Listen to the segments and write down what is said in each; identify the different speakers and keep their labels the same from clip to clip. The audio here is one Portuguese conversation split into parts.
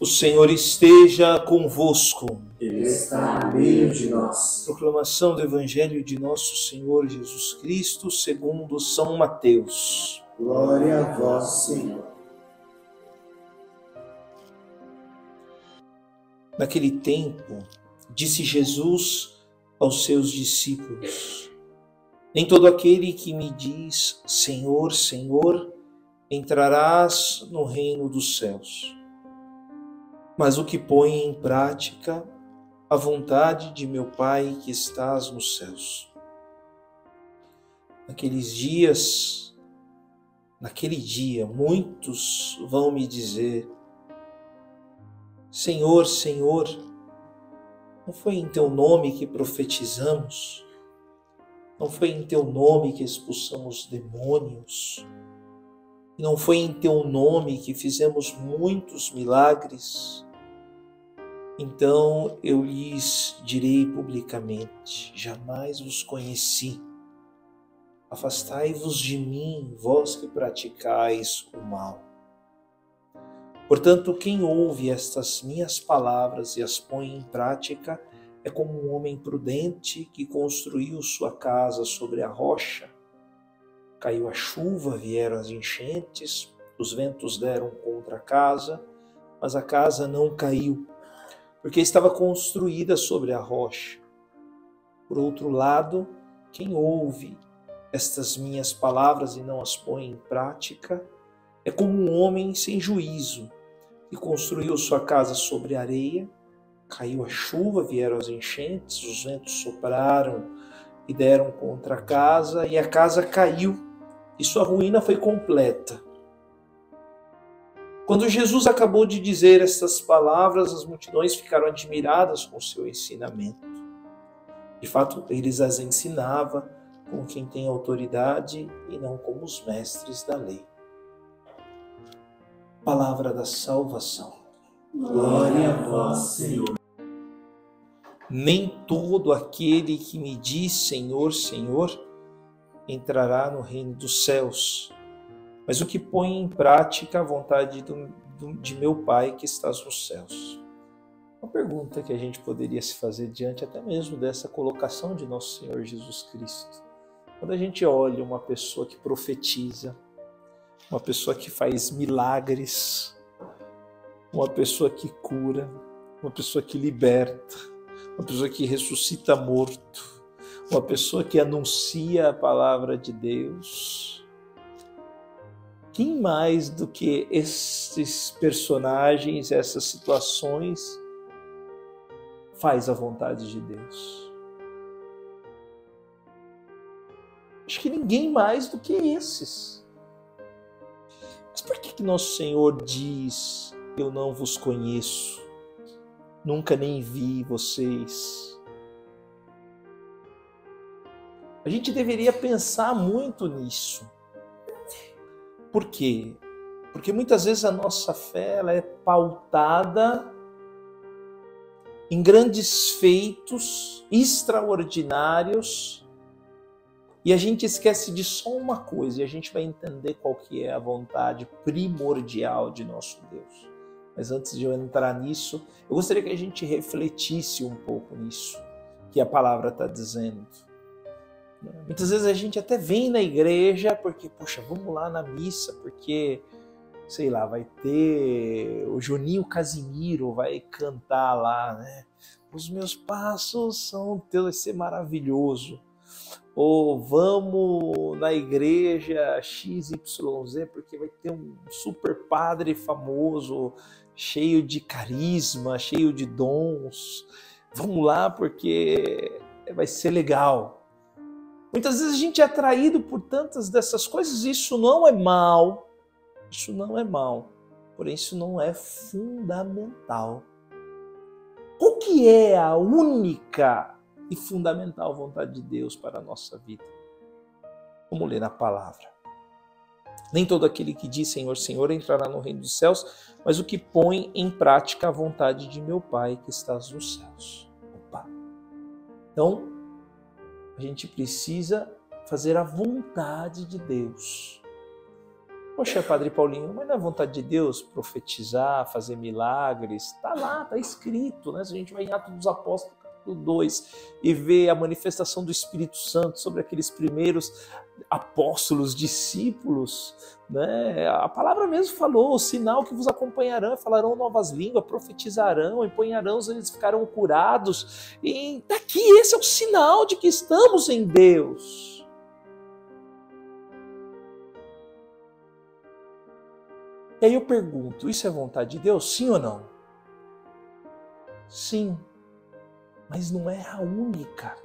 Speaker 1: O Senhor esteja convosco.
Speaker 2: Ele está no meio de nós.
Speaker 1: Proclamação do Evangelho de nosso Senhor Jesus Cristo, segundo São Mateus.
Speaker 2: Glória a vós, Senhor.
Speaker 1: Naquele tempo, disse Jesus aos seus discípulos: nem todo aquele que me diz Senhor, Senhor, entrarás no reino dos céus, mas o que põe em prática a vontade de meu Pai que estás nos céus. Naquele dia, muitos vão me dizer: Senhor, Senhor, não foi em teu nome que profetizamos? Não foi em teu nome que expulsamos demônios? Não foi em teu nome que fizemos muitos milagres? Então eu lhes direi publicamente: jamais vos conheci. Afastai-vos de mim, vós que praticais o mal. Portanto, quem ouve estas minhas palavras e as põe em prática é como um homem prudente que construiu sua casa sobre a rocha. Caiu a chuva, vieram as enchentes, os ventos deram contra a casa, mas a casa não caiu, porque estava construída sobre a rocha. Por outro lado, quem ouve estas minhas palavras e não as põe em prática é como um homem sem juízo, que construiu sua casa sobre a areia. Caiu a chuva, vieram as enchentes, os ventos sopraram e deram contra a casa, e a casa caiu, e sua ruína foi completa. Quando Jesus acabou de dizer estas palavras, as multidões ficaram admiradas com seu ensinamento. De fato, ele as ensinava como quem tem autoridade e não como os mestres da lei. Palavra da salvação.
Speaker 2: Glória a vós, Senhor.
Speaker 1: Nem todo aquele que me diz Senhor, Senhor, entrará no reino dos céus, mas o que põe em prática a vontade de meu Pai que estás nos céus. Uma pergunta que a gente poderia se fazer diante até mesmo dessa colocação de nosso Senhor Jesus Cristo. Quando a gente olha uma pessoa que profetiza, uma pessoa que faz milagres, uma pessoa que cura, uma pessoa que liberta, uma pessoa que ressuscita morto, uma pessoa que anuncia a palavra de Deus. Quem mais do que esses personagens, essas situações, faz a vontade de Deus? Acho que ninguém mais do que esses. Mas por que nosso Senhor diz: eu não vos conheço, nunca nem vi vocês? A gente deveria pensar muito nisso. Por quê? Porque muitas vezes a nossa fé ela é pautada em grandes feitos extraordinários e a gente esquece de só uma coisa, e a gente vai entender qual que é a vontade primordial de nosso Deus. Mas antes de eu entrar nisso, eu gostaria que a gente refletisse um pouco nisso que a palavra está dizendo. Muitas vezes a gente até vem na igreja porque, poxa, vamos lá na missa, porque, sei lá, vai ter o Juninho Casimiro, vai cantar lá, né? Os meus passos são teus, vai ser maravilhoso. Ou vamos na igreja XYZ porque vai ter um super padre famoso, cheio de carisma, cheio de dons. Vamos lá porque vai ser legal. Muitas vezes a gente é atraído por tantas dessas coisas, e isso não é mal, porém isso não é fundamental. O que é a única e fundamental vontade de Deus para a nossa vida? Vamos ler na palavra. Nem todo aquele que diz Senhor, Senhor entrará no reino dos céus, mas o que põe em prática a vontade de meu Pai que estás nos céus. Então, a gente precisa fazer a vontade de Deus. Poxa, Padre Paulinho, mas não é vontade de Deus profetizar, fazer milagres? Está lá, está escrito, né? Se a gente vai em Atos dos Apóstolos, capítulo 2, e ver a manifestação do Espírito Santo sobre aqueles primeiros apóstolos, discípulos, né? A palavra mesmo falou, o sinal que vos acompanharão, falarão novas línguas, profetizarão, empunharão, eles ficarão curados. E daqui esse é o sinal de que estamos em Deus. E aí eu pergunto, isso é vontade de Deus? Sim ou não? Sim, mas não é a única.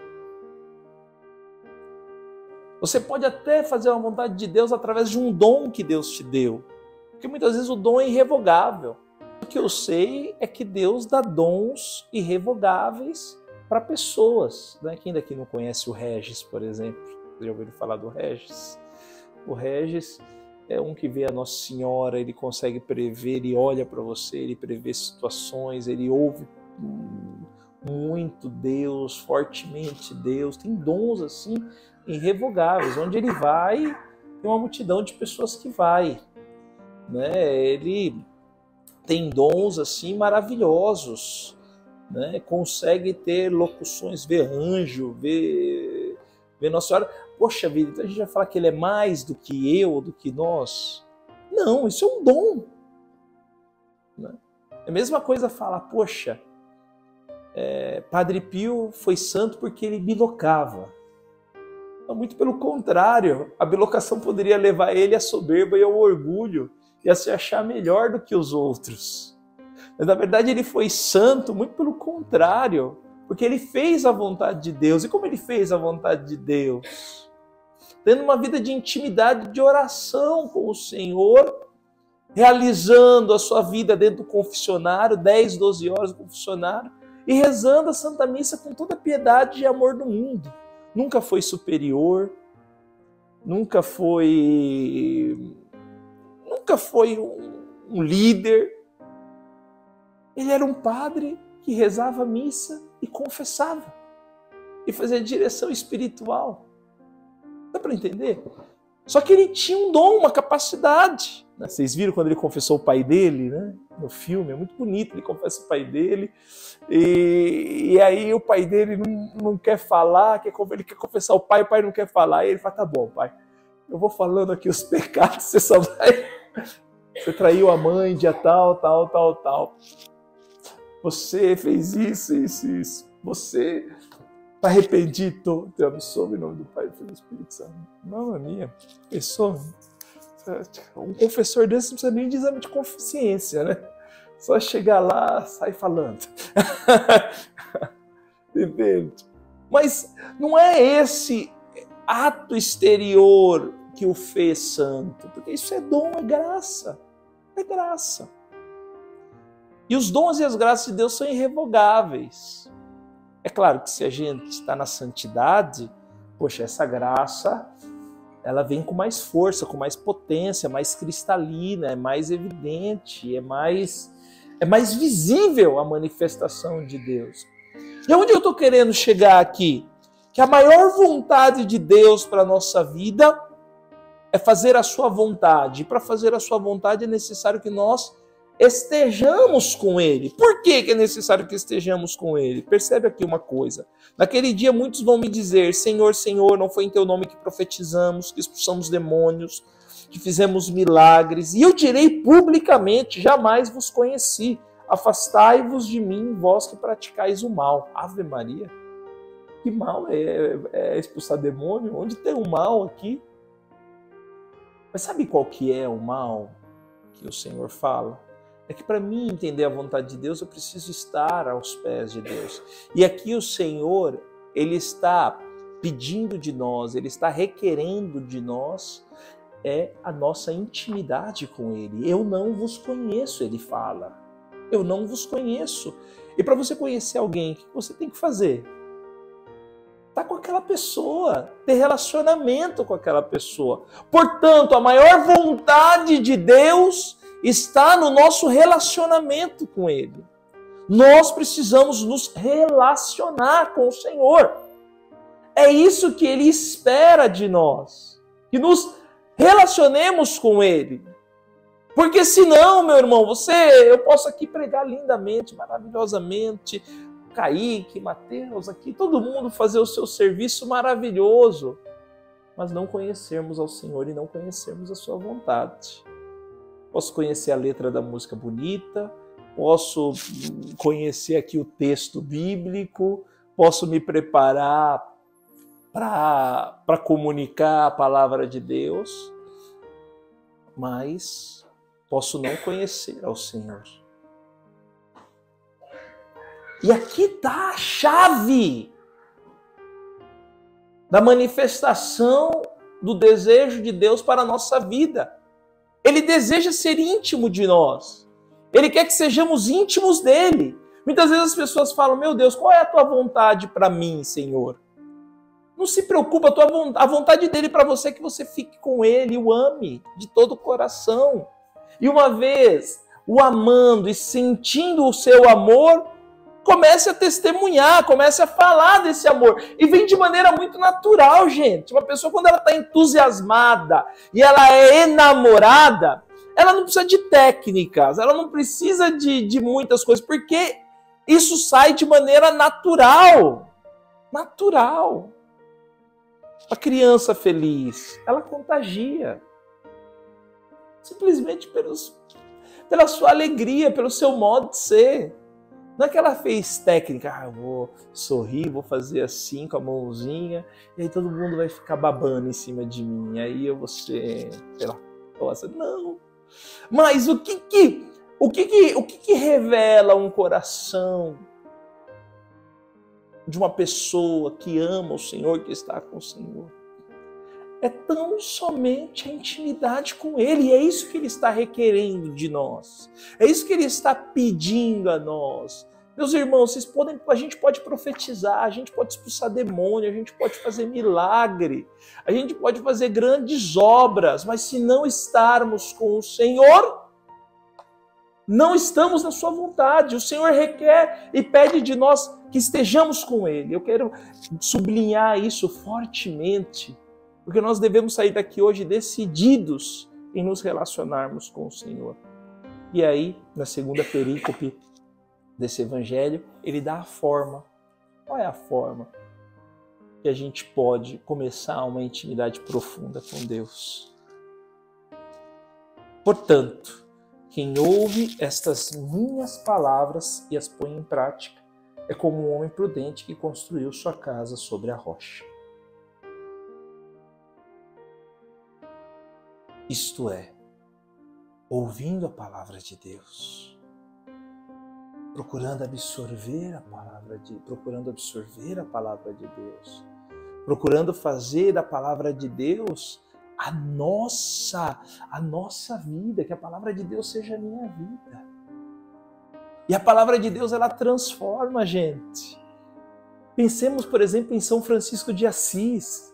Speaker 1: Você pode até fazer a vontade de Deus através de um dom que Deus te deu, porque muitas vezes o dom é irrevogável. O que eu sei é que Deus dá dons irrevogáveis para pessoas. Né? Quem daqui não conhece o Regis, por exemplo? Já ouviram falar do Regis? O Regis é um que vê a Nossa Senhora, ele consegue prever, ele olha para você, ele prevê situações, ele ouve muito Deus, fortemente Deus, tem dons assim irrevogáveis, onde ele vai, tem uma multidão de pessoas que vai, né? Ele tem dons assim maravilhosos, né? Consegue ter locuções, ver anjo, ver Nossa Senhora. Poxa vida, então a gente vai falar que ele é mais do que eu, do que nós? Não, isso é um dom. Né? É a mesma coisa falar, poxa, Padre Pio foi santo porque ele bilocava. Não, muito pelo contrário, a bilocação poderia levar ele à soberba e ao orgulho e a se achar melhor do que os outros. Mas na verdade ele foi santo muito pelo contrário, porque ele fez a vontade de Deus. E como ele fez a vontade de Deus? Tendo uma vida de intimidade, de oração com o Senhor, realizando a sua vida dentro do confessionário, 10, 12 horas do confessionário, e rezando a Santa Missa com toda a piedade e amor do mundo. Nunca foi superior, nunca foi um líder. Ele era um padre que rezava a missa e confessava, e fazia direção espiritual. Dá para entender? Só que ele tinha um dom, uma capacidade. Vocês viram quando ele confessou o pai dele, né? No filme, é muito bonito, ele confessa o pai dele, e aí o pai dele não quer falar, ele quer confessar o pai não quer falar, e ele fala, tá bom, pai, eu vou falando aqui os pecados, você só vai... Você traiu a mãe, dia tal, tal, tal, tal. Você fez isso, isso, isso. Você está arrependido, te absolve em nome do Pai, do Filho e do Espírito Santo. Não é minha. Pessoa... Um confessor desse não precisa nem de exame de consciência, né? Só chegar lá, sai falando. Entende? Mas não é esse ato exterior que o fez santo, porque isso é dom, é graça. É graça. E os dons e as graças de Deus são irrevogáveis. É claro que se a gente está na santidade, poxa, essa graça, ela vem com mais força, com mais potência, mais cristalina, é mais evidente, é mais visível a manifestação de Deus. E onde eu estou querendo chegar aqui? Que a maior vontade de Deus para a nossa vida é fazer a sua vontade. E para fazer a sua vontade é necessário que nós estejamos com Ele. Por que é necessário que estejamos com Ele? Percebe aqui uma coisa. Naquele dia muitos vão me dizer, Senhor, Senhor, não foi em Teu nome que profetizamos, que expulsamos demônios, que fizemos milagres. E eu direi publicamente, jamais vos conheci. Afastai-vos de mim, vós que praticais o mal. Ave Maria. Que mal é expulsar demônio? Onde tem o mal aqui? Mas sabe qual que é o mal que o Senhor fala? É que para mim entender a vontade de Deus, eu preciso estar aos pés de Deus. E aqui o Senhor, Ele está pedindo de nós, Ele está requerendo de nós a nossa intimidade com Ele. Eu não vos conheço, Ele fala. Eu não vos conheço. E para você conhecer alguém, o que você tem que fazer? Estar com aquela pessoa, ter relacionamento com aquela pessoa. Portanto, a maior vontade de Deus está no nosso relacionamento com Ele. Nós precisamos nos relacionar com o Senhor. É isso que Ele espera de nós. Que nos Relacionemos com Ele. Porque senão, meu irmão, eu posso aqui pregar lindamente, maravilhosamente, Kaique, Mateus, aqui, todo mundo fazer o seu serviço maravilhoso, mas não conhecermos ao Senhor e não conhecermos a sua vontade. Posso conhecer a letra da música bonita, posso conhecer aqui o texto bíblico, posso me preparar para comunicar a palavra de Deus, mas posso não conhecer ao Senhor. E aqui está a chave da manifestação do desejo de Deus para a nossa vida. Ele deseja ser íntimo de nós. Ele quer que sejamos íntimos dele. Muitas vezes as pessoas falam, meu Deus, qual é a tua vontade para mim, Senhor? Não se preocupa, a vontade dele para você é que você fique com ele, o ame de todo o coração. E uma vez o amando e sentindo o seu amor, comece a testemunhar, comece a falar desse amor. E vem de maneira muito natural, gente. Uma pessoa, quando ela está entusiasmada e ela é enamorada, ela não precisa de técnicas, ela não precisa de muitas coisas, porque isso sai de maneira natural. Natural. A criança feliz, ela contagia. Simplesmente pela sua alegria, pelo seu modo de ser. Não é que ela fez técnica, eu vou sorrir, vou fazer assim com a mãozinha, e aí todo mundo vai ficar babando em cima de mim, aí eu vou ser pela coisa. Não. Mas o que revela um coração de uma pessoa que ama o Senhor, que está com o Senhor? É tão somente a intimidade com Ele. E é isso que Ele está requerendo de nós. É isso que Ele está pedindo a nós. Meus irmãos, a gente pode profetizar, a gente pode expulsar demônio, a gente pode fazer milagre, a gente pode fazer grandes obras, mas se não estarmos com o Senhor, não estamos na sua vontade. O Senhor requer e pede de nós que estejamos com Ele. Eu quero sublinhar isso fortemente, porque nós devemos sair daqui hoje decididos em nos relacionarmos com o Senhor. E aí, na segunda perícope desse evangelho, ele dá a forma. Qual é a forma que a gente pode começar uma intimidade profunda com Deus? Portanto, quem ouve estas minhas palavras e as põe em prática é como um homem prudente que construiu sua casa sobre a rocha. Isto é, ouvindo a palavra de Deus, procurando absorver a palavra de Deus, procurando fazer da palavra de Deus a nossa vida, que a palavra de Deus seja a minha vida. E a palavra de Deus, ela transforma a gente. Pensemos, por exemplo, em São Francisco de Assis.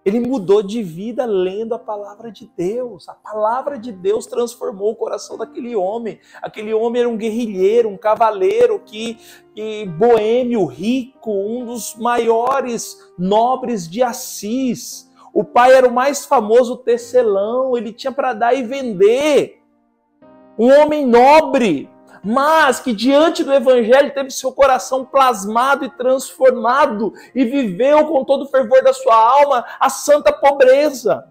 Speaker 1: Ele mudou de vida lendo a palavra de Deus. A palavra de Deus transformou o coração daquele homem. Aquele homem era um guerrilheiro, um cavaleiro, boêmio, rico, um dos maiores nobres de Assis. O pai era o mais famoso tecelão, ele tinha para dar e vender. Um homem nobre, mas que diante do evangelho teve seu coração plasmado e transformado e viveu com todo o fervor da sua alma a santa pobreza.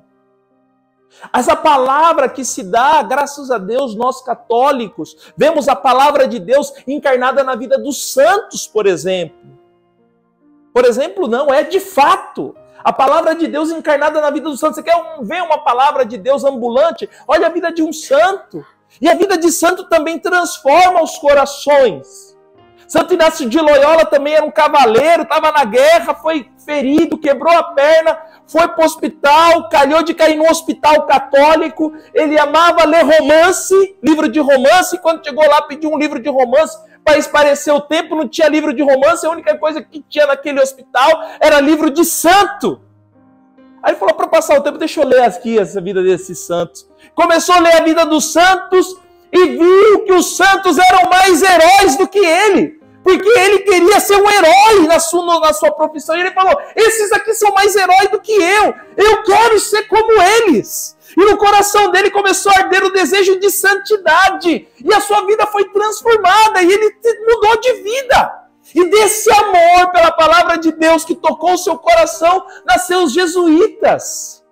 Speaker 1: Essa palavra que se dá, graças a Deus, nós católicos, vemos a palavra de Deus encarnada na vida dos santos, por exemplo. Por exemplo, não, é de fato. A palavra de Deus encarnada na vida dos santos. Você quer ver uma palavra de Deus ambulante? Olha a vida de um santo. E a vida de santo também transforma os corações. Santo Inácio de Loyola também era um cavaleiro, estava na guerra, foi ferido, quebrou a perna, foi para o hospital, calhou de cair num hospital católico. Ele amava ler romance, livro de romance, e quando chegou lá pediu um livro de romance para esparecer o tempo, não tinha livro de romance, a única coisa que tinha naquele hospital era livro de santo. Aí ele falou, para passar o tempo, deixa eu ler aqui essa vida desses santos. Começou a ler a vida dos santos e viu que os santos eram mais heróis do que ele. Porque ele queria ser um herói na sua profissão. E ele falou, esses aqui são mais heróis do que eu. Eu quero ser como eles. E no coração dele começou a arder o desejo de santidade. E a sua vida foi transformada. E ele mudou de vida. E desse amor pela palavra de Deus que tocou o seu coração, nasceu os jesuítas.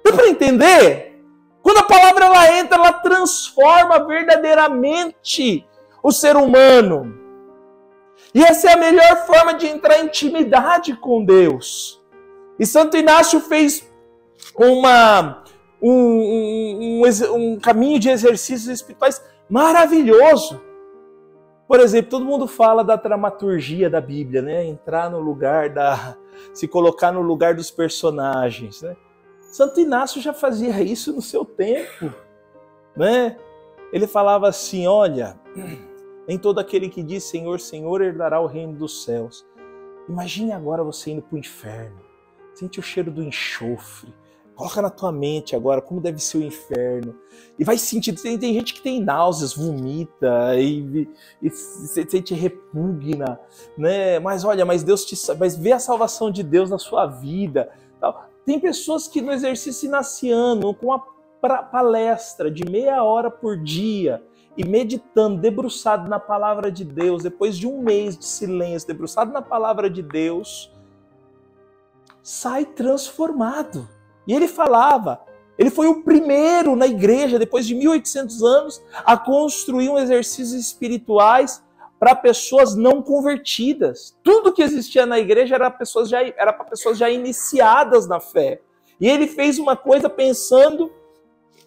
Speaker 1: Dá para entender? Quando a palavra ela entra, ela transforma verdadeiramente o ser humano. E essa é a melhor forma de entrar em intimidade com Deus. E Santo Inácio fez um caminho de exercícios espirituais maravilhoso. Por exemplo, todo mundo fala da dramaturgia da Bíblia, né? Entrar no lugar se colocar no lugar dos personagens, né? Santo Inácio já fazia isso no seu tempo, né? Ele falava assim, olha, nem todo aquele que diz Senhor, Senhor herdará o reino dos céus. Imagine agora você indo para o inferno, sente o cheiro do enxofre, coloca na tua mente agora como deve ser o inferno. E vai sentir, tem gente que tem náuseas, vomita e sente repugna, né? Mas olha, mas Deus mas vê a salvação de Deus na sua vida. Tal. Tem pessoas que no exercício inaciano, com uma palestra de meia hora por dia, e meditando, debruçado na palavra de Deus, depois de um mês de silêncio, debruçado na palavra de Deus, sai transformado. E ele falava, ele foi o primeiro na igreja, depois de 1800 anos, a construir um exercícios espirituais para pessoas não convertidas. Tudo que existia na igreja era para pessoas já iniciadas na fé. E ele fez uma coisa pensando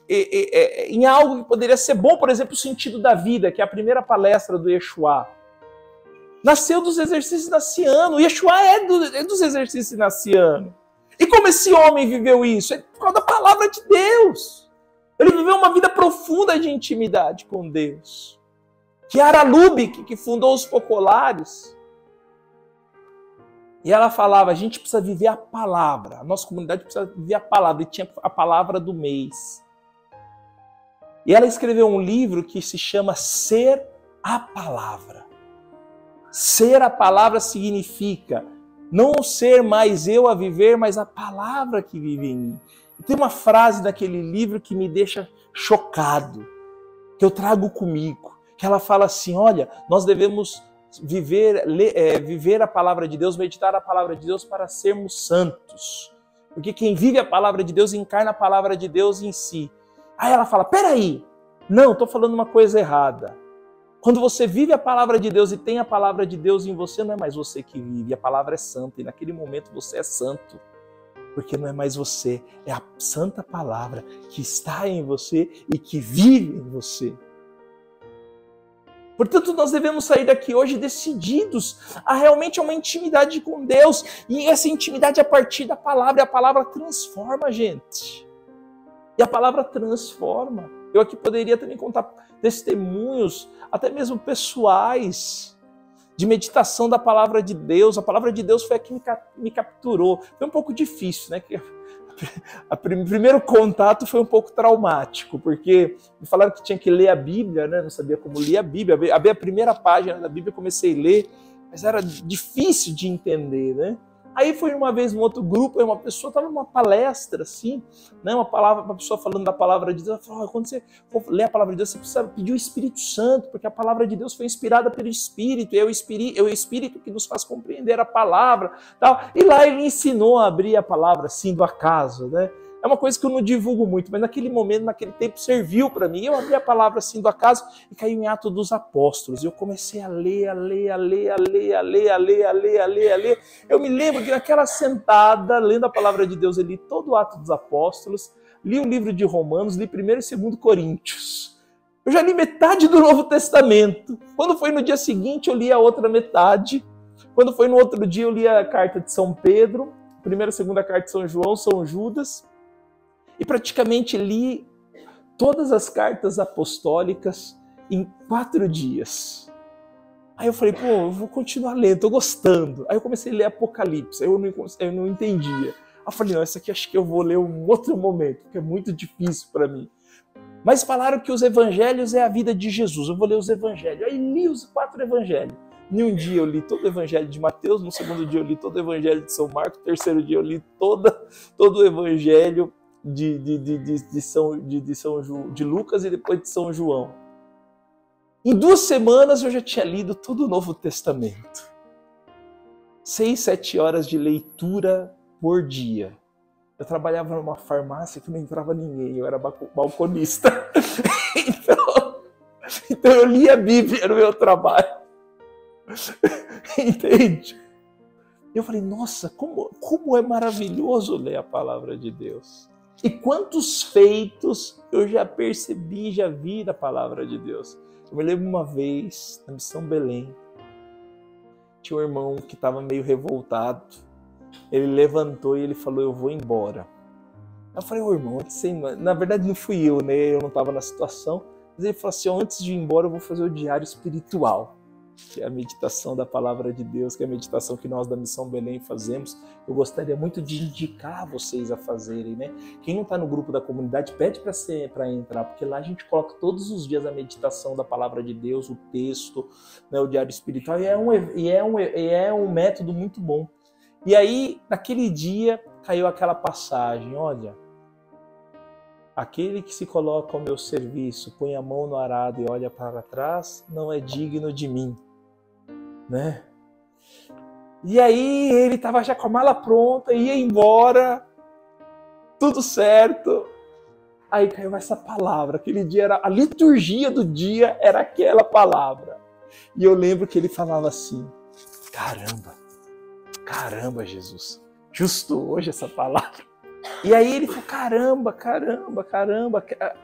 Speaker 1: em algo que poderia ser bom, por exemplo, o sentido da vida, que é a primeira palestra do Yeshua. Nasceu dos exercícios inacianos. O Yeshua é dos exercícios inacianos. E como esse homem viveu isso? É por causa da palavra de Deus. Ele viveu uma vida profunda de intimidade com Deus. Chiara Lubick, que fundou os Focolares, e ela falava, a gente precisa viver a palavra. A nossa comunidade precisa viver a palavra. E tinha a palavra do mês. E ela escreveu um livro que se chama Ser a Palavra. Ser a palavra significa não ser mais eu a viver, mas a palavra que vive em mim. E tem uma frase daquele livro que me deixa chocado, que eu trago comigo, que ela fala assim, olha, nós devemos viver a palavra de Deus, meditar a palavra de Deus para sermos santos. Porque quem vive a palavra de Deus encarna a palavra de Deus em si. Aí ela fala, peraí, não, estou falando uma coisa errada. Quando você vive a palavra de Deus e tem a palavra de Deus em você, não é mais você que vive, a palavra é santa. E naquele momento você é santo. Porque não é mais você, é a santa palavra que está em você e que vive em você. Portanto, nós devemos sair daqui hoje decididos a realmente uma intimidade com Deus. E essa intimidade é a partir da palavra. E a palavra transforma a gente. E a palavra transforma. Eu aqui poderia também contar testemunhos, até mesmo pessoais, de meditação da palavra de Deus. A palavra de Deus foi a que me capturou. Foi um pouco difícil, né? O primeiro contato foi um pouco traumático, porque me falaram que tinha que ler a Bíblia, né? Não sabia como ler a Bíblia. Abri a primeira página da Bíblia, comecei a ler, mas era difícil de entender, né? Aí foi uma vez um outro grupo, uma pessoa estava numa palestra, assim, né, uma pessoa falando da palavra de Deus, ela falou, quando você for ler a palavra de Deus, você precisa pedir o Espírito Santo, porque a palavra de Deus foi inspirada pelo Espírito, e é o Espírito que nos faz compreender a palavra, tal. E lá ele ensinou a abrir a palavra, assim, do acaso, né? É uma coisa que eu não divulgo muito, mas naquele momento, naquele tempo, serviu para mim. Eu abri a palavra assim do acaso e caí em Atos dos Apóstolos. E eu comecei a ler. Eu me lembro que naquela sentada, lendo a palavra de Deus, eu li todo o Atos dos Apóstolos, li o livro de Romanos, li 1º e 2º Coríntios. Eu já li metade do Novo Testamento. Quando foi no dia seguinte, eu li a outra metade. Quando foi no outro dia, eu li a carta de São Pedro, 1ª e 2ª carta de São João, São Judas. E praticamente li todas as cartas apostólicas em 4 dias. Aí eu falei, pô, eu vou continuar lendo, tô gostando. Aí eu comecei a ler Apocalipse, aí eu não entendia. Aí eu falei, não, isso aqui acho que eu vou ler um outro momento, porque é muito difícil para mim. Mas falaram que os evangelhos é a vida de Jesus, eu vou ler os evangelhos. Aí li os 4 evangelhos. Em um dia eu li todo o evangelho de Mateus, no segundo dia eu li todo o evangelho de São Marcos, no terceiro dia eu li todo o evangelho de Lucas e depois de São João. Em 2 semanas eu já tinha lido todo o Novo Testamento. 6, 7 horas de leitura por dia. Eu trabalhava numa farmácia que não entrava ninguém, eu era balconista. Então eu lia a Bíblia no meu trabalho. Entende? Eu falei, nossa, como é maravilhoso ler a palavra de Deus. E quantos feitos eu já percebi, já vi da palavra de Deus. Eu me lembro uma vez, na Missão Belém, tinha um irmão que estava meio revoltado. Ele levantou e ele falou, eu vou embora. Eu falei, irmão, na verdade não fui eu, né? Eu não estava na situação. Mas ele falou assim, antes de ir embora eu vou fazer o diário espiritual, que é a meditação da palavra de Deus, que é a meditação que nós da Missão Belém fazemos. Eu gostaria muito de indicar vocês a fazerem, né? Quem não está no grupo da comunidade, pede para entrar, porque lá a gente coloca todos os dias a meditação da palavra de Deus, o texto, né, o diário espiritual, e é um método muito bom. E aí, naquele dia, caiu aquela passagem, olha, aquele que se coloca ao meu serviço, põe a mão no arado e olha para trás, não é digno de mim, né? E aí ele estava já com a mala pronta, ia embora, tudo certo. Aí caiu essa palavra, aquele dia era a liturgia do dia, era aquela palavra. E eu lembro que ele falava assim, caramba, Jesus, justo hoje essa palavra. E aí ele falou, caramba,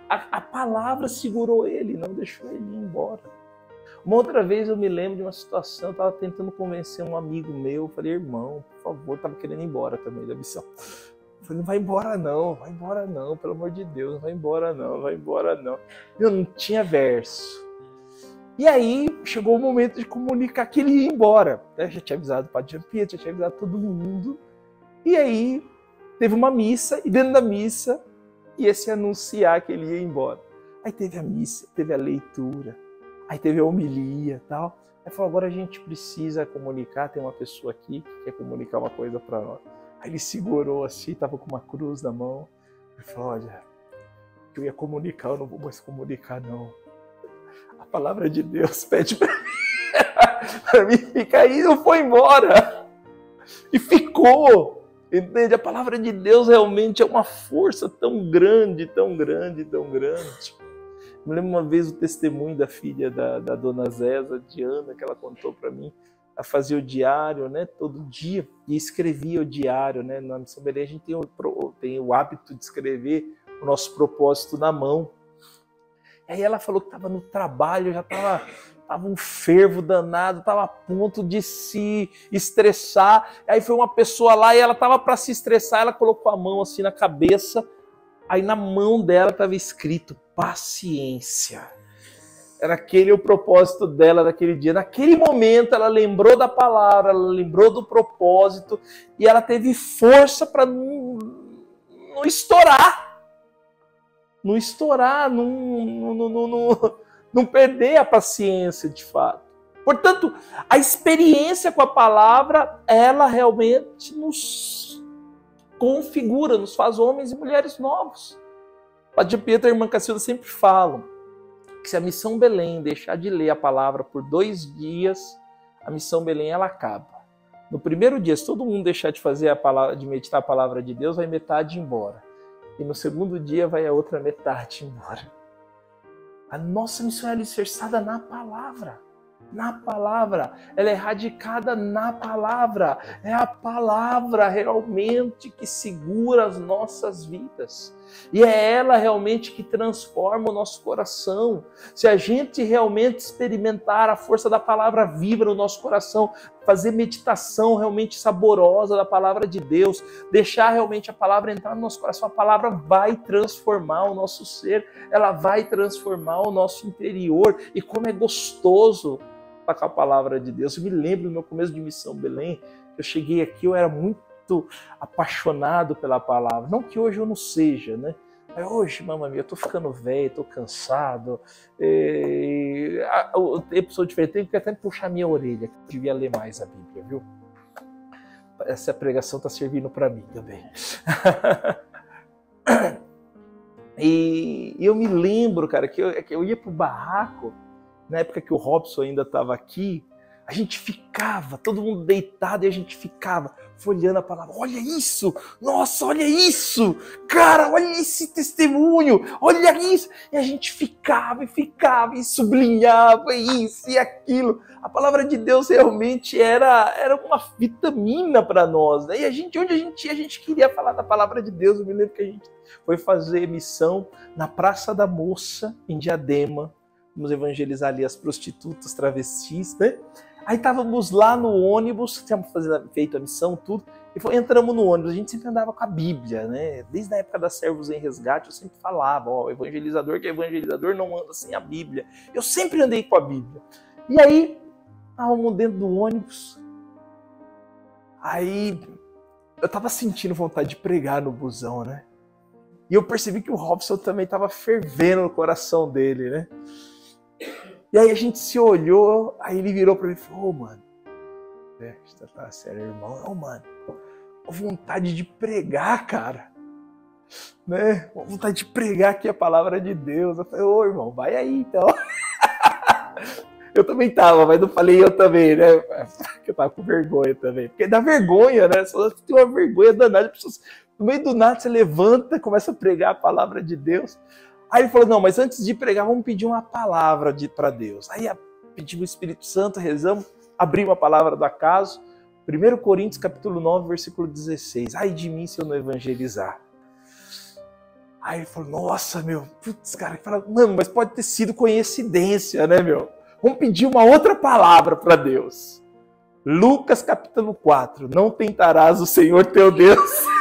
Speaker 1: a palavra segurou ele, não deixou ele ir embora. Uma outra vez eu me lembro de uma situação, eu estava tentando convencer um amigo meu, eu falei, irmão, por favor, estava querendo ir embora também da missão. Eu falei, não vai embora não, pelo amor de Deus, não vai embora não. Eu não tinha verso. E aí chegou o momento de comunicar que ele ia embora. Eu já tinha avisado o Padre Jean Pietro, já tinha avisado todo mundo. E aí teve uma missa, e dentro da missa ia se anunciar que ele ia embora. Aí teve a missa, teve a leitura, aí teve a homilia e tal. Aí falou, agora a gente precisa comunicar, tem uma pessoa aqui que quer comunicar uma coisa para nós. Aí ele segurou assim, estava com uma cruz na mão. Ele falou, olha, eu ia comunicar, eu não vou mais comunicar não. A palavra de Deus pede para mim ficar aí, não foi embora. E ficou. Entende? A palavra de Deus realmente é uma força tão grande. Me lembro uma vez o testemunho da filha da dona Zésa, Diana, que ela contou para mim. Ela fazia o diário, né, todo dia e escrevia o diário. Né? Na Missão Belém a gente tem o hábito de escrever o nosso propósito na mão. E aí ela falou que estava no trabalho, já estava um fervo danado, estava a ponto de se estressar. Aí foi uma pessoa lá e ela estava para se estressar, ela colocou a mão assim na cabeça, aí na mão dela estava escrito paciência. Era aquele o propósito dela naquele dia. Naquele momento ela lembrou da palavra, ela lembrou do propósito e ela teve força para não estourar. Não estourar, não perder a paciência de fato. Portanto, a experiência com a palavra, ela realmente nos configura, nos faz homens e mulheres novos. O Padre Pietro e a irmã Cacilda sempre falam que se a Missão Belém deixar de ler a palavra por 2 dias, a Missão Belém ela acaba. No primeiro dia, se todo mundo deixar de fazer de meditar a palavra de Deus, vai metade embora. E no segundo dia vai a outra metade embora. A nossa missão é alicerçada na palavra. Na palavra. Ela é radicada na palavra. É a palavra realmente que segura as nossas vidas. E é ela realmente que transforma o nosso coração. Se a gente realmente experimentar a força da palavra viva no nosso coração, fazer meditação realmente saborosa da palavra de Deus, deixar realmente a palavra entrar no nosso coração, a palavra vai transformar o nosso ser, ela vai transformar o nosso interior. E como é gostoso estar com a palavra de Deus. Eu me lembro do meu começo de Missão Belém, eu cheguei aqui, eu era muito apaixonado pela palavra. Não que hoje eu não seja, né? Mas hoje, mamãe, eu tô ficando velho, tô cansado. O tempo sou diferente, tenho que até puxar minha orelha, que eu devia ler mais a Bíblia, viu? Essa pregação tá servindo para mim também. E eu me lembro, cara, que eu ia pro barraco, na época que o Robson ainda estava aqui, a gente ficava, todo mundo deitado, e a gente ficava folheando a palavra. Olha isso! Nossa, olha isso! Cara, olha esse testemunho! Olha isso! E a gente ficava e sublinhava isso e aquilo. A palavra de Deus realmente era uma vitamina para nós, né? E onde a gente ia, a gente queria falar da palavra de Deus. Eu me lembro que a gente foi fazer missão na Praça da Moça, em Diadema. Vamos evangelizar ali as prostitutas, travestis, né? Aí estávamos lá no ônibus, tínhamos feito a missão, tudo, e entramos no ônibus. A gente sempre andava com a Bíblia, né? Desde a época das Servos em Resgate, eu sempre falava, ó, evangelizador que é evangelizador não anda sem a Bíblia. Eu sempre andei com a Bíblia. E aí, estávamos dentro do ônibus, aí eu estava sentindo vontade de pregar no busão, né? E eu percebi que o Robson também estava fervendo no coração dele, né? E aí a gente se olhou, aí ele virou pra mim e falou, ô, mano, tá sério, irmão? Ô, mano, vontade de pregar, cara, né? Vontade de pregar aqui a palavra de Deus. Eu falei, ô, irmão, vai aí, então. Eu também tava, mas não falei eu também, né? Porque eu tava com vergonha também. Porque dá vergonha, né? Só tem uma vergonha danada. No meio do nada você levanta, começa a pregar a palavra de Deus. Aí ele falou, não, mas antes de pregar, vamos pedir uma palavra para Deus. Aí pedimos o Espírito Santo, rezamos, abrimos a palavra do acaso. 1 Coríntios, capítulo 9, versículo 16. Ai de mim se eu não evangelizar. Aí ele falou, nossa, meu, putz, cara, fala, mano, mas pode ter sido coincidência, né, meu? Vamos pedir uma outra palavra para Deus. Lucas, capítulo 4. Não tentarás o Senhor teu Deus.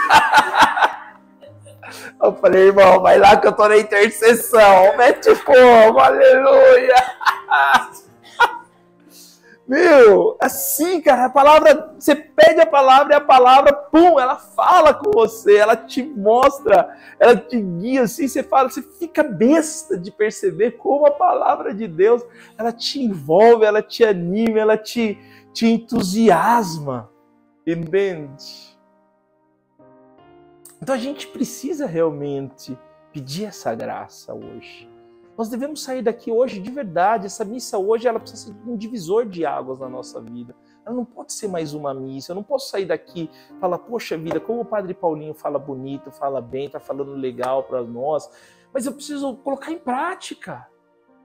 Speaker 1: Eu falei, irmão, vai lá que eu tô na intercessão. Mete fogo, aleluia. Meu, assim, cara, a palavra, você pede a palavra e a palavra, pum, ela fala com você, ela te mostra, ela te guia, assim, você fala, você fica besta de perceber como a palavra de Deus, ela te envolve, ela te anima, ela te entusiasma, entende? Então a gente precisa realmente pedir essa graça hoje. Nós devemos sair daqui hoje de verdade. Essa missa hoje ela precisa ser um divisor de águas na nossa vida. Ela não pode ser mais uma missa. Eu não posso sair daqui e falar, poxa vida, como o Padre Paulinho fala bonito, fala bem, está falando legal para nós. Mas eu preciso colocar em prática.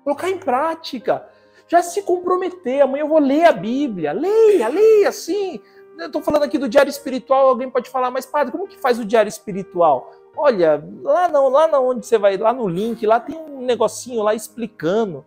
Speaker 1: Colocar em prática. Já se comprometer. Amanhã eu vou ler a Bíblia. Leia, sim. Eu estou falando aqui do diário espiritual, alguém pode falar, mas padre, como que faz o diário espiritual? Olha, lá onde você vai, lá no link, lá tem um negocinho lá explicando.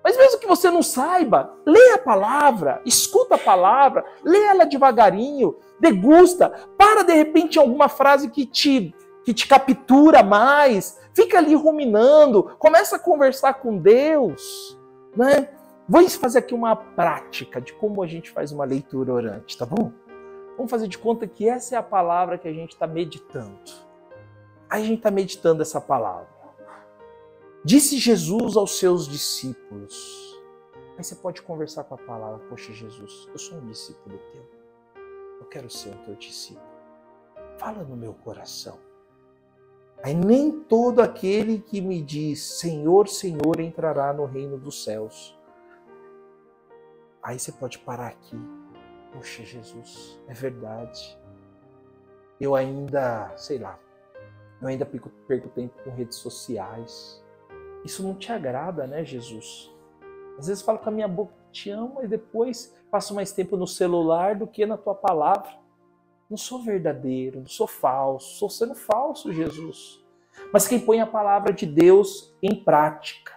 Speaker 1: Mas mesmo que você não saiba, lê a palavra, escuta a palavra, lê ela devagarinho, degusta, para de repente em alguma frase que te captura mais, fica ali ruminando, começa a conversar com Deus, né? Vamos fazer aqui uma prática de como a gente faz uma leitura orante, tá bom? Vamos fazer de conta que essa é a palavra que a gente está meditando. Aí a gente está meditando essa palavra. Disse Jesus aos seus discípulos. Aí você pode conversar com a palavra. Poxa, Jesus, eu sou um discípulo teu. Eu quero ser um teu discípulo. Fala no meu coração. Aí nem todo aquele que me diz Senhor, Senhor entrará no reino dos céus. Aí você pode parar aqui. Poxa, Jesus, é verdade. Eu ainda, eu ainda perco tempo com redes sociais. Isso não te agrada, né, Jesus? Às vezes falo com a minha boca, te amo, e depois passo mais tempo no celular do que na tua palavra. Não sou verdadeiro, não sou falso, sou sendo falso, Jesus. Mas quem põe a palavra de Deus em prática,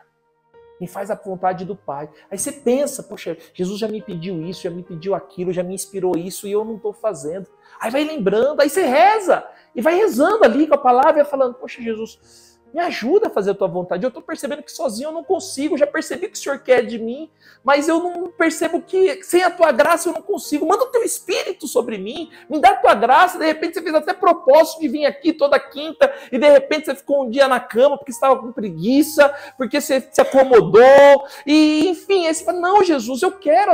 Speaker 1: quem faz a vontade do Pai. Aí você pensa, poxa, Jesus já me pediu isso, já me pediu aquilo, já me inspirou isso e eu não estou fazendo. Aí vai lembrando, aí você reza, e vai rezando ali com a palavra e vai falando, poxa, Jesus, Me ajuda a fazer a tua vontade. Eu estou percebendo que sozinho eu não consigo. Já percebi o que o Senhor quer de mim, mas eu não percebo que sem a tua graça eu não consigo. Manda o teu Espírito sobre mim. Me dá a tua graça. De repente você fez até propósito de vir aqui toda quinta e de repente você ficou um dia na cama porque estava com preguiça, porque você se acomodou. E enfim, aí você fala, não, Jesus, eu quero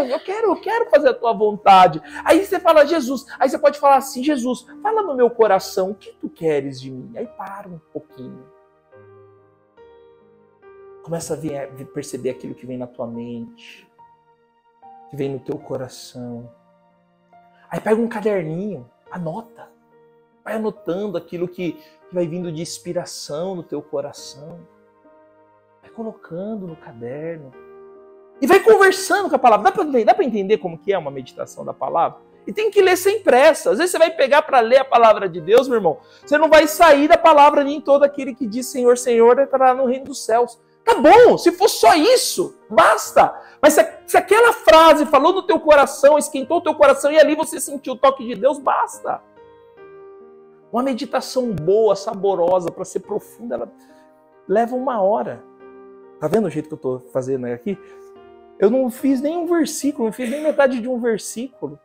Speaker 1: fazer a tua vontade. Aí você fala, Jesus. Aí você pode falar assim, Jesus, fala no meu coração, o que tu queres de mim? Aí para um pouquinho. Começa a perceber aquilo que vem na tua mente, que vem no teu coração. Aí pega um caderninho, anota. Vai anotando aquilo que vai vindo de inspiração no teu coração. Vai colocando no caderno. E vai conversando com a palavra. Dá para entender como que é uma meditação da palavra? E tem que ler sem pressa. Às vezes você vai pegar para ler a palavra de Deus, meu irmão. Você não vai sair da palavra nem todo aquele que diz Senhor, Senhor, entrará no reino dos céus. Tá bom, se for só isso, basta. Mas se aquela frase falou no teu coração, esquentou o teu coração e ali você sentiu o toque de Deus, basta. Uma meditação boa, saborosa, para ser profunda, ela leva 1 hora. Tá vendo o jeito que eu tô fazendo aqui? Eu não fiz nem um versículo, não fiz nem metade de um versículo.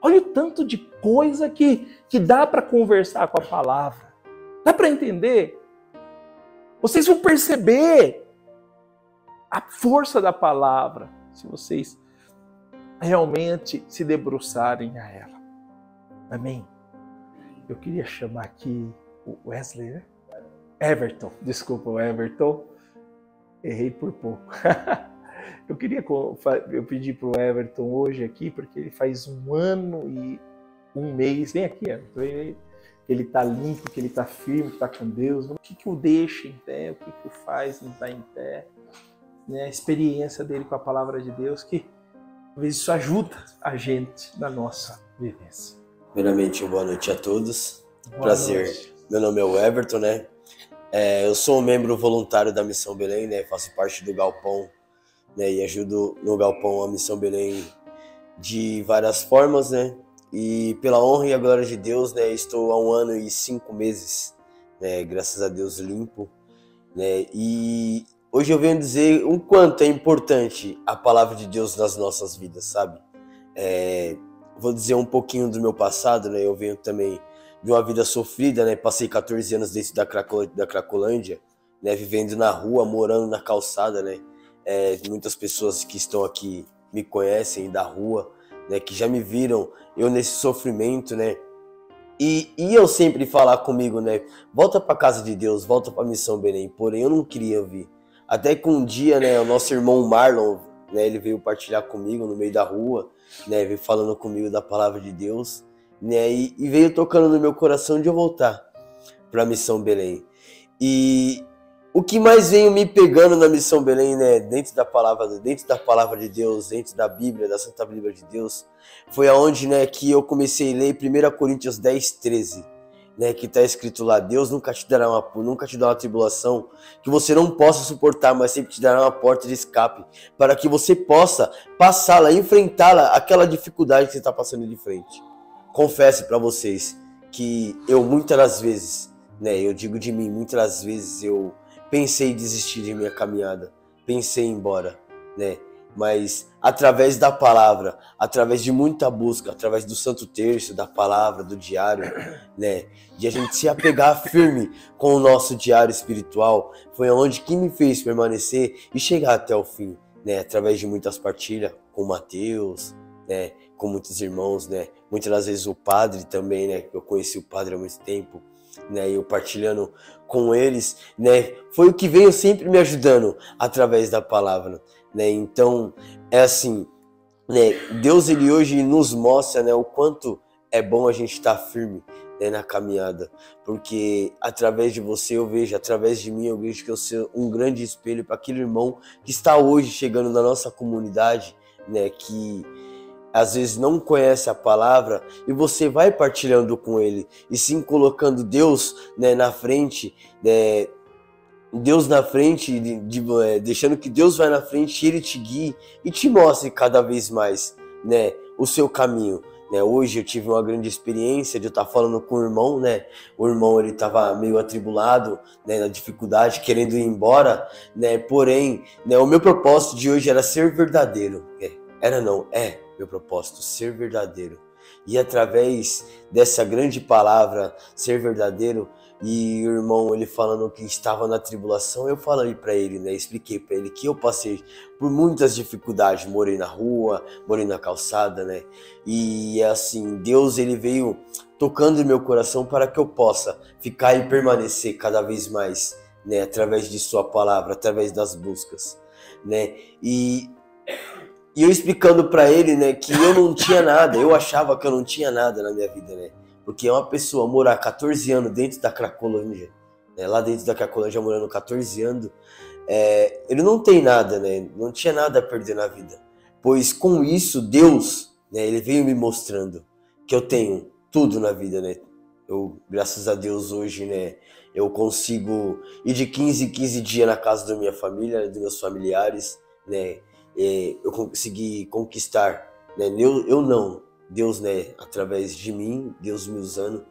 Speaker 1: Olha o tanto de coisa que dá para conversar com a palavra. Dá para entender? Vocês vão perceber a força da palavra, se vocês realmente se debruçarem a ela. Amém? Eu queria chamar aqui o Wesley, né? Everton, desculpa, o Everton. Errei por pouco. Eu pedi para o Everton hoje aqui, porque ele faz 1 ano e 1 mês. Vem aqui, Everton. Ele está limpo, que ele está firme, que está com Deus. O que o deixa em pé? O que o faz não estar em pé? Né, a experiência dele com a palavra de Deus, que às vezes isso ajuda a gente na nossa vivência.
Speaker 3: Primeiramente, boa noite a todos.
Speaker 1: Boa
Speaker 3: Prazer.
Speaker 1: Noite.
Speaker 3: Meu nome é o Everton, né? Eu sou um membro voluntário da Missão Belém, né? Faço parte do Galpão, né? E ajudo no Galpão a Missão Belém de várias formas, né? E pela honra e a glória de Deus, né? Estou há 1 ano e 5 meses, né? Graças a Deus limpo, né? E hoje eu venho dizer o quanto é importante a palavra de Deus nas nossas vidas, sabe? Vou dizer um pouquinho do meu passado, né? Eu venho também de uma vida sofrida, né? Passei 14 anos dentro da Cracolândia, né? Vivendo na rua, morando na calçada, né? Muitas pessoas que estão aqui me conhecem da rua, né? Que já me viram eu nesse sofrimento, né? E eu sempre falar comigo, né? Volta para casa de Deus, volta para a Missão Belém. Porém, eu não queria vir. Até que um dia, né, o nosso irmão Marlon, né, ele veio partilhar comigo no meio da rua, né, veio falando comigo da palavra de Deus, né, e veio tocando no meu coração de eu voltar para a Missão Belém. E o que mais veio me pegando na Missão Belém, né, dentro da palavra de Deus, dentro da Bíblia, da Santa Bíblia de Deus, foi aonde, né, que eu comecei a ler 1 Coríntios 10:13. Né, que está escrito lá, Deus nunca te dá uma tribulação que você não possa suportar, mas sempre te dará uma porta de escape, para que você possa passá-la, enfrentá-la, aquela dificuldade que você está passando de frente. Confesso para vocês que eu muitas das vezes, né, eu digo de mim, muitas das vezes eu pensei em desistir de minha caminhada, pensei em ir embora, né, mas através da palavra, através de muita busca, através do Santo Terço, da palavra, do diário, né, de a gente se apegar firme com o nosso diário espiritual, foi onde que me fez permanecer e chegar até o fim, né, através de muitas partilhas com o Mateus, né, com muitos irmãos, né, muitas das vezes o padre também, né, eu conheci o padre há muito tempo, né, eu partilhando com eles, né, foi o que veio sempre me ajudando através da palavra. Né? Então, é assim, né? Deus ele hoje nos mostra, né, o quanto é bom a gente estar firme, né, na caminhada, porque através de você eu vejo, através de mim eu vejo que eu sou um grande espelho para aquele irmão que está hoje chegando na nossa comunidade, né, que às vezes não conhece a palavra e você vai partilhando com ele e sim colocando Deus, né, na frente, né, Deus na frente, deixando que Deus vai na frente e Ele te guie e te mostre cada vez mais, né, o seu caminho, né? Hoje eu tive uma grande experiência de eu estar falando com o irmão, né? O irmão, ele estava meio atribulado, né, na dificuldade, querendo ir embora, né? Porém, né, o meu propósito de hoje era ser verdadeiro. É meu propósito, ser verdadeiro. E através dessa grande palavra, ser verdadeiro, e o irmão, ele falando que estava na tribulação, eu falei para ele, né, expliquei para ele que eu passei por muitas dificuldades, morei na rua, morei na calçada, né, e assim, Deus, ele veio tocando em meu coração para que eu possa ficar e permanecer cada vez mais, né, através de sua palavra, através das buscas, né, e eu explicando para ele, né, que eu não tinha nada, eu achava que eu não tinha nada na minha vida, né, porque uma pessoa morar 14 anos dentro da Cracolândia, né, lá dentro da Cracolândia morando 14 anos, ele não tem nada, né, não tinha nada a perder na vida, pois com isso Deus, né, ele veio me mostrando que eu tenho tudo na vida, né, eu, graças a Deus, hoje, né, eu consigo ir de 15 em 15 dias na casa da minha família, dos meus familiares, né, eu consegui conquistar, né, eu não, Deus, né, através de mim, Deus me usando,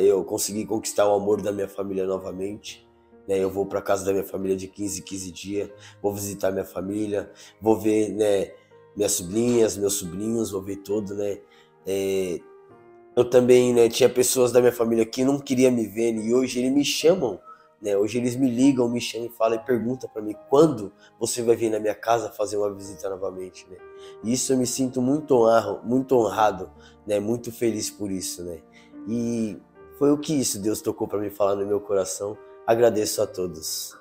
Speaker 3: eu consegui conquistar o amor da minha família novamente, né, eu vou para casa da minha família de 15 em 15 dias, vou visitar minha família, vou ver, né, minhas sobrinhas, meus sobrinhos, vou ver tudo, né, eu também, né, tinha pessoas da minha família que não queriam me ver e hoje eles me chamam, né, hoje eles me ligam, me chamam e falam e perguntam para mim quando você vai vir na minha casa fazer uma visita novamente, né? E isso eu me sinto muito honrado, né? Muito feliz por isso, né? E foi o que isso Deus tocou para me falar no meu coração. Agradeço a todos.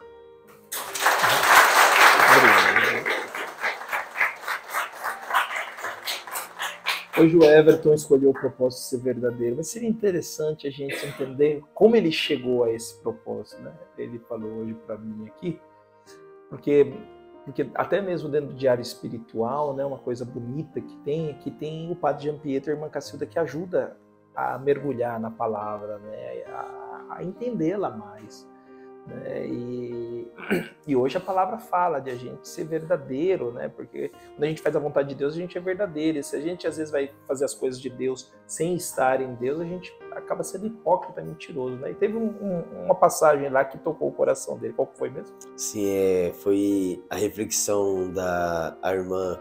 Speaker 1: Hoje o Everton escolheu o propósito de ser verdadeiro, mas seria interessante a gente entender como ele chegou a esse propósito, né? Ele falou hoje para mim aqui, porque até mesmo dentro do diário espiritual, né, uma coisa bonita que tem o Padre Jean Pietro e a Irmã Cacilda que ajuda a mergulhar na palavra, né, a entendê-la mais. Né? E hoje a palavra fala de a gente ser verdadeiro, né? Porque quando a gente faz a vontade de Deus, a gente é verdadeiro. E se a gente às vezes vai fazer as coisas de Deus sem estar em Deus, a gente acaba sendo hipócrita, mentiroso, né? E teve uma passagem lá que tocou o coração dele. Qual foi mesmo?
Speaker 3: Sim, foi a reflexão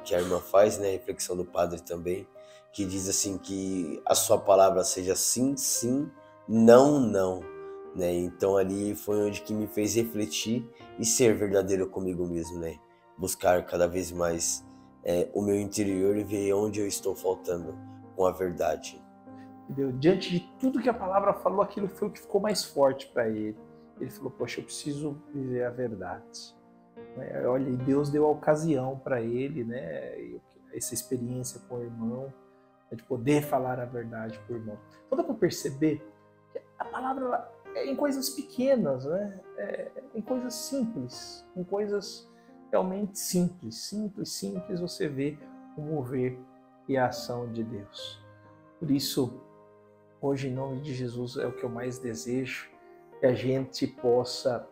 Speaker 3: que a irmã faz, né? A reflexão do padre também, que diz assim que a sua palavra seja sim, sim, não, não. Né? Então ali foi onde que me fez refletir e ser verdadeiro comigo mesmo, né? Buscar cada vez mais o meu interior e ver onde eu estou faltando com a verdade.
Speaker 1: Entendeu? Diante de tudo que a palavra falou, aquilo foi o que ficou mais forte para ele. Ele falou, poxa, eu preciso viver a verdade. Olha, e Deus deu a ocasião para ele, né? Essa experiência com o irmão, de poder falar a verdade para o irmão. Então dá para perceber que a palavra em coisas pequenas, né? Em coisas simples, em coisas realmente simples, você vê o mover e a ação de Deus. Por isso, hoje, em nome de Jesus, é o que eu mais desejo, que a gente possa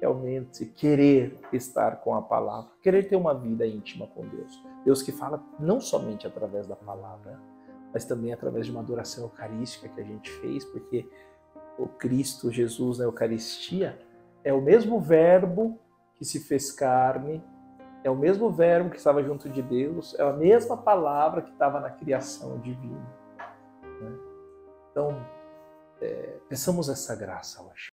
Speaker 1: realmente querer estar com a palavra, querer ter uma vida íntima com Deus. Deus que fala não somente através da palavra, mas também através de uma adoração eucarística que a gente fez, porque o Cristo Jesus na Eucaristia é o mesmo verbo que se fez carne, é o mesmo verbo que estava junto de Deus, é a mesma palavra que estava na criação divina. Né? Então, peçamos essa graça hoje.